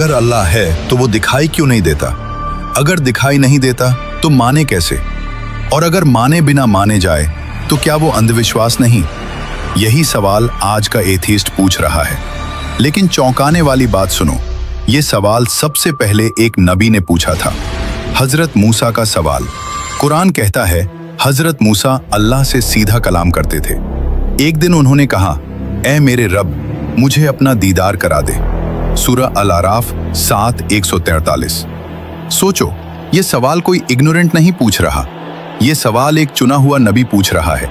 अगर अल्लाह है तो वो दिखाई क्यों नहीं देता? अगर दिखाई नहीं देता तो माने कैसे? और अगर माने बिना माने जाए तो क्या वो अंधविश्वास नहीं? यही सवाल आज का एथीस्ट पूछ रहा है। लेकिन चौंकाने वाली बात सुनो, ये सवाल सबसे पहले एक नबी ने पूछा था, हजरत मूसा का सवाल। कुरान कहता है हजरत मूसा अल्लाह से सीधा कलाम करते थे। एक दिन उन्होंने कहा, ऐ मेरे रब, मुझे अपना दीदार करा दे। सूरह अल-आराफ 7:143। सोचो, ये सवाल कोई इग्नोरेंट नहीं पूछ रहा, ये सवाल एक चुना हुआ नबी पूछ रहा है।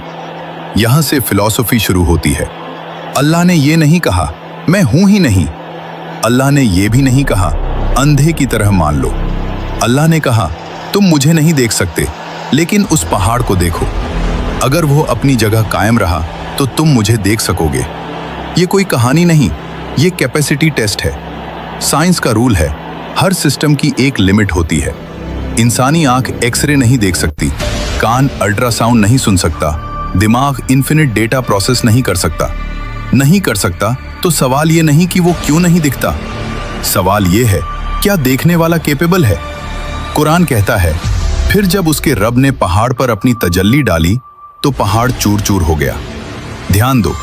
यहां से फिलॉसफी शुरू होती है। अल्लाह ने ये नहीं कहा मैं हूं ही नहीं, अल्लाह ने ये भी नहीं कहा अंधे की तरह मान लो। अल्लाह ने कहा तुम मुझे नहीं देख सकते, लेकिन उस पहाड़ को देखो, अगर वो अपनी जगह कायम रहा तो तुम मुझे देख सकोगे। ये कोई कहानी नहीं, ये कैपेसिटी टेस्ट है। साइंस का रूल है, हर सिस्टम की एक लिमिट होती है। इंसानी आंख एक्सरे नहीं देख सकती, कान अल्ट्रासाउंड नहीं सुन सकता, दिमाग इन्फिनिट डेटा प्रोसेस नहीं कर सकता। तो सवाल ये नहीं कि वो क्यों नहीं दिखता, सवाल ये है क्या देखने वाला कैपेबल है? कुरान कहता है फिर जब उसके रब ने पहाड़ पर अपनी तजल्ली डाली तो पहाड़ चूर चूर हो गया। ध्यान दो,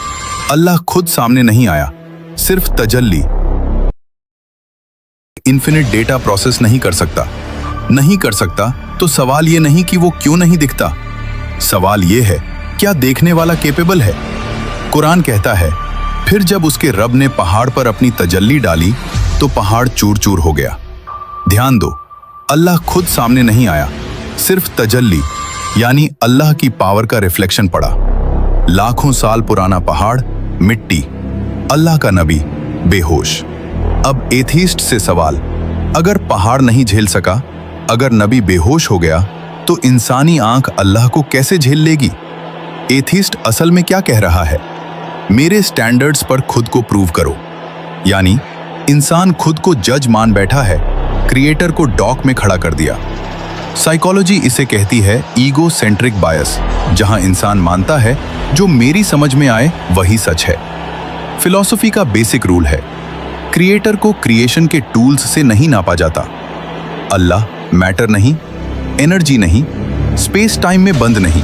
अल्लाह खुद सामने नहीं आया, सिर्फ तजल्ली। इन्फिनिट डेटा प्रोसेस नहीं कर सकता तो सवाल ये नहीं कि वो क्यों नहीं दिखता, सवाल ये है क्या देखने वाला कैपेबल है? कुरान कहता है फिर जब उसके रब ने पहाड़ पर अपनी तजल्ली डाली तो पहाड़ चूर चूर हो गया। ध्यान दो, अल्लाह खुद सामने नहीं आया, सिर्फ तजल्ली यानी अल्लाह की पावर का रिफ्लेक्शन पड़ा। लाखों साल पुराना पहाड़ मिट्टी, अल्लाह का नबी बेहोश। अब एथीस्ट से सवाल, अगर पहाड़ नहीं झेल सका, अगर नबी बेहोश हो गया, तो इंसानी आंख अल्लाह को कैसे झेल लेगी? एथीस्ट असल में क्या कह रहा है? मेरे स्टैंडर्ड्स पर खुद को प्रूव करो। यानी इंसान खुद को जज मान बैठा है, क्रिएटर को डॉक में खड़ा कर दिया। साइकोलॉजी इसे कहती है ईगो सेंट्रिक बायस, जहां इंसान मानता है जो मेरी समझ में आए वही सच है। फिलॉसफी का बेसिक रूल है, क्रिएटर को क्रिएशन के टूल्स से नहीं नापा जाता। अल्लाह मैटर नहीं, एनर्जी नहीं, स्पेस टाइम में बंद नहीं,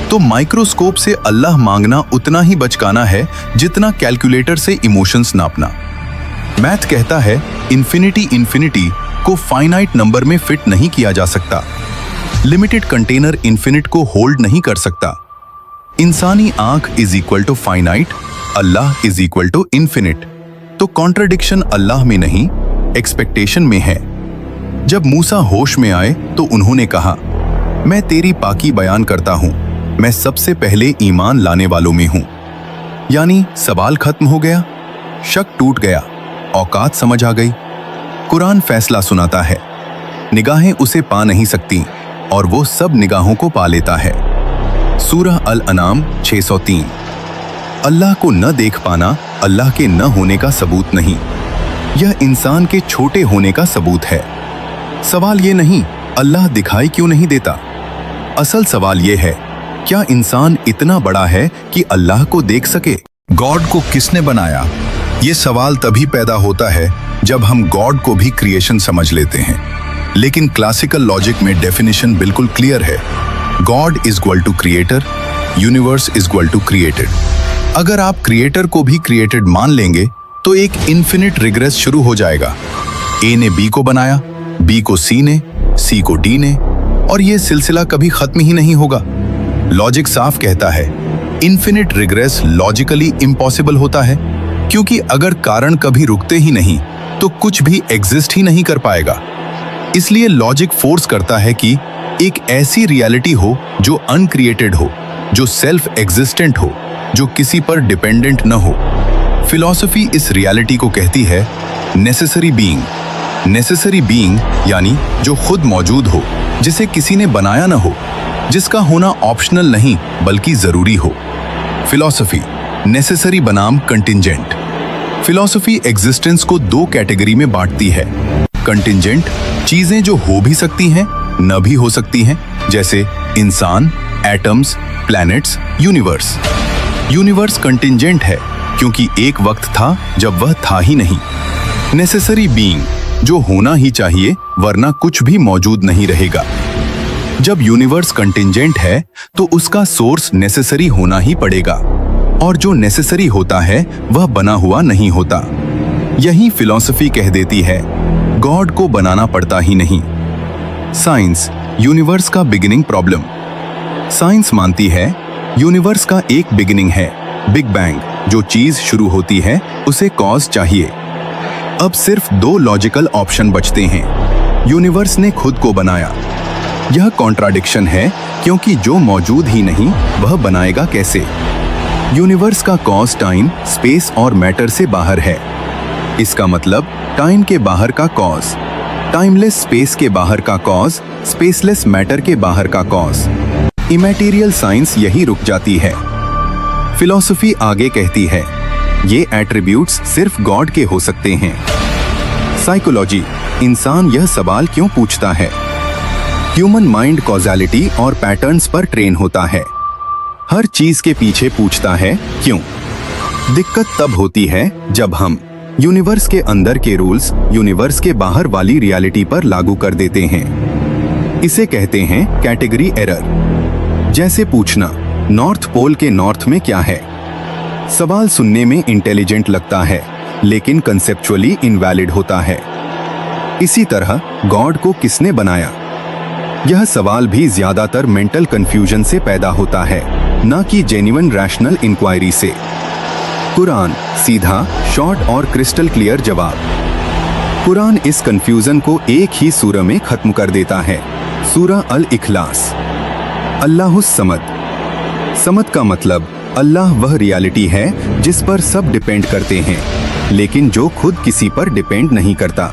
तो माइक्रोस्कोप से अल्लाह मांगना उतना ही बचकाना है जितना कैलकुलेटर से इमोशंस नापना। मैथ कहता है इन्फिनिटी को फाइनाइट नंबर में फिट नहीं किया जा सकता, लिमिटेड कंटेनर इन्फिनिट को होल्ड नहीं कर सकता। इंसानी आंख is equal to finite, Allah is equal to infinite. तो कॉन्ट्रडिक्शन अल्लाह में नहीं, एक्सपेक्टेशन में है। जब मूसा होश में आए तो उन्होंने कहा, मैं तेरी पाकी बयान करता हूं, मैं सबसे पहले ईमान लाने वालों में हूं। यानी सवाल खत्म हो गया, शक टूट गया, औकात समझ आ गई। कुरान फैसला सुनाता है, निगाहें उसे पा नहीं सकती और वो सब निगाहों को पा लेता है। सूरह अल-अनाम 603। अल्लाह को न देख पाना अल्लाह के न होने का सबूत नहीं, यह इंसान के छोटे होने का सबूत है। सवाल ये नहीं अल्लाह दिखाई क्यों नहीं देता, असल सवाल ये है क्या इंसान इतना बड़ा है कि अल्लाह को देख सके? गॉड को किसने बनाया? ये सवाल तभी पैदा होता है जब हम गॉड को भी क्रिएशन समझ लेते हैं। लेकिन क्लासिकल लॉजिक में डेफिनेशन बिल्कुल क्लियर है, God is equal to creator, universe is equal to created. अगर आप क्रिएटर को भी क्रिएटेड मान लेंगे तो एक इन्फिनिट रिग्रेस शुरू हो जाएगा। ए ने बी को बनाया, बी को सी ने, सी को डी ने, और ये सिलसिला कभी खत्म ही नहीं होगा। लॉजिक साफ कहता है इन्फिनिट रिग्रेस लॉजिकली इम्पॉसिबल होता है, क्योंकि अगर कारण कभी रुकते ही नहीं तो कुछ भी एग्जिस्ट ही नहीं कर पाएगा। इसलिए लॉजिक फोर्स करता है कि एक ऐसी रियलिटी हो जो अनक्रिएटेड हो, जो सेल्फ एग्जिस्टेंट हो, जो किसी पर डिपेंडेंट न हो। फिलॉसफी इस रियलिटी को कहती है नेसेसरी बीइंग। नेसेसरी बीइंग यानी जो खुद मौजूद हो, जिसे किसी ने बनाया न हो, जिसका होना ऑप्शनल नहीं बल्कि जरूरी हो। फिलॉसफी नेसेसरी बनाम कंटिंजेंट। फिलॉसफी एग्जिस्टेंस को दो कैटेगरी में बांटती है। कंटिंजेंट, चीजें जो हो भी सकती हैं न भी हो सकती हैं, जैसे इंसान, atoms, planets, universe. Universe contingent है क्योंकि एक वक्त था जब वह था ही नहीं। नेसेसरी बीइंग, जो होना ही चाहिए वरना कुछ भी मौजूद नहीं रहेगा। जब यूनिवर्स कंटिंजेंट है तो उसका सोर्स नेसेसरी होना ही पड़ेगा, और जो नेसेसरी होता है वह बना हुआ नहीं होता। यही फिलॉसफी कह देती है गॉड को बनाना पड़ता ही नहीं। साइंस, यूनिवर्स का बिगिनिंग प्रॉब्लम। साइंस मानती है यूनिवर्स का एक बिगिनिंग है, बिग बैंग। जो चीज शुरू होती है उसे कॉज चाहिए। अब सिर्फ दो लॉजिकल ऑप्शन बचते हैं। यूनिवर्स ने खुद को बनाया। यह कॉन्ट्राडिक्शन है, क्योंकि जो मौजूद ही नहीं वह बनाएगा कैसे। यूनिवर्स का कॉज टाइम, स्पेस और मैटर से बाहर है। इसका मतलब टाइम के बाहर का कॉज, टाइमलेस स्पेस के बाहर का कॉज, स्पेसलेस मैटर के बाहर का कॉज। इमैटेरियल साइंस यही रुक जाती है। फिलॉसफी आगे कहती है ये एट्रीब्यूट्स सिर्फ गॉड के हो सकते हैं। साइकोलॉजी, इंसान यह सवाल क्यों पूछता है। ह्यूमन माइंड कॉज़ैलिटी और पैटर्न्स पर ट्रेन होता है। हर चीज के पीछे पूछता है क्यों। दिक्कत तब होती है जब हम यूनिवर्स के अंदर के रूल्स यूनिवर्स के बाहर वाली रियलिटी पर लागू कर देते हैं। इसे कहते हैं कैटेगरी एरर। जैसे पूछना नॉर्थ पोल के नॉर्थ में क्या है। सवाल सुनने में इंटेलिजेंट लगता है, लेकिन कंसेप्चुअली इनवैलिड होता है। इसी तरह गॉड को किसने बनाया, यह सवाल भी ज्यादातर मेंटल कंफ्यूजन से पैदा होता है, न कि जेन्युइन रैशनल इंक्वायरी से। कुरान सीधा, शॉर्ट और क्रिस्टल क्लियर जवाब। कुरान इस कंफ्यूजन को एक ही सूरा में खत्म कर देता है। सूरा अल इखलास। अल्लाहुस समद। समद का मतलब अल्लाह वह रियलिटी है जिस पर सब डिपेंड करते हैं, लेकिन जो खुद किसी पर डिपेंड नहीं करता।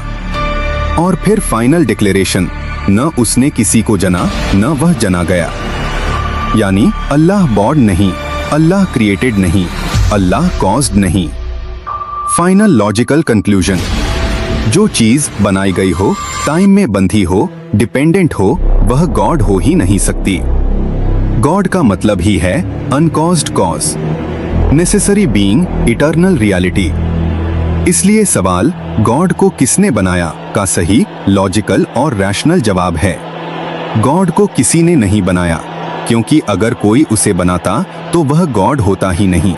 और फिर फाइनल डिक्लेरेशन, न उसने किसी को जना न वह जना गया। यानी अल्लाह बॉर्न नहीं, अल्लाह क्रिएटेड नहीं, अल्लाह कॉज्ड नहीं। फाइनल लॉजिकल कंक्लूजन, जो चीज बनाई गई हो, टाइम में बंधी हो, डिपेंडेंट हो, वह गॉड हो ही नहीं सकती। गॉड का मतलब ही है uncaused cause, necessary being, eternal reality. इसलिए सवाल गॉड को किसने बनाया का सही, लॉजिकल और रैशनल जवाब है गॉड को किसी ने नहीं बनाया, क्योंकि अगर कोई उसे बनाता तो वह गॉड होता ही नहीं।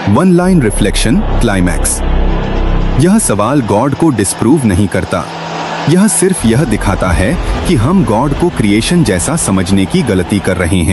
One line reflection climax. यह सवाल गॉड को डिस्प्रूव नहीं करता, यह सिर्फ यह दिखाता है कि हम गॉड को क्रिएशन जैसा समझने की गलती कर रहे हैं।